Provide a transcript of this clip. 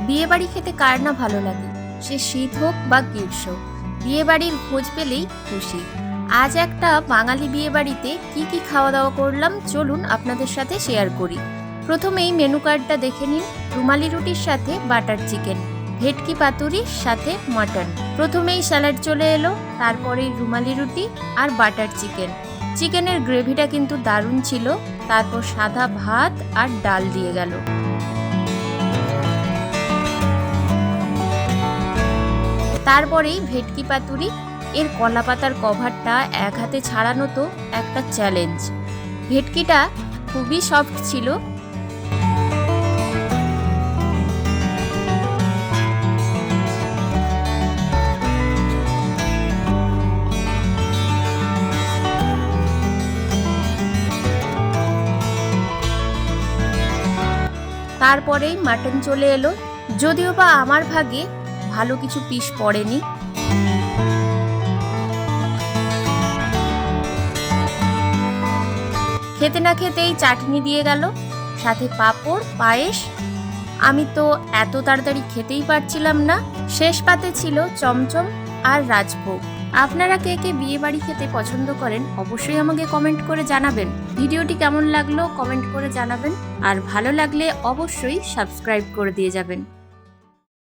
বিয়ে বাড়ি খেতে কার না ভালো লাগে, সে শীত হোক বা গ্রীষ্ম, বিয়ে বাড়ির ভোজ পেলেই খুশি। আজ একটা বাঙালি বিয়ে বাড়িতে কি খাওয়া দাওয়া করলাম চলুন আপনাদের সাথে শেয়ার করি। প্রথমেই মেনু কার্ডটা দেখে নিন। রুমালি রুটির সাথে বাটার চিকেন, ভেটকি পাতুরির সাথে মাটন। প্রথমেই স্যালাড চলে এলো, তারপরেই রুমালি রুটি আর বাটার চিকেন। চিকেনের গ্রেভিটা কিন্তু দারুণ ছিল। তারপর সাদা ভাত আর ডাল দিয়ে গেল। তারপরেই ভেটকি পাতুরি। এর কলা পাতার কভারটা এক হাতে ছাড়ানো তো একটা চ্যালেঞ্জ। ভেটকিটা খুবই সফট ছিল। তারপরেই মাটন চলে এলো, যদিও বা আমার ভাগে ভালো কিছু পিস পড়েনি। খেতে না খেতেই চাটনি দিয়ে গেল, সাথে পাঁপড়, পায়েস। আমি তো এত তাড়াতাড়ি খেতেই পারছিলাম না। শেষ পাতে ছিল চমচম আর রাজভোগ। আপনারা কে কে বিয়ে বাড়ি খেতে পছন্দ করেন অবশ্যই আমাকে কমেন্ট করে জানাবেন। ভিডিওটি কেমন লাগলো কমেন্ট করে জানাবেন, আর ভালো লাগলে অবশ্যই সাবস্ক্রাইব করে দিয়ে যাবেন।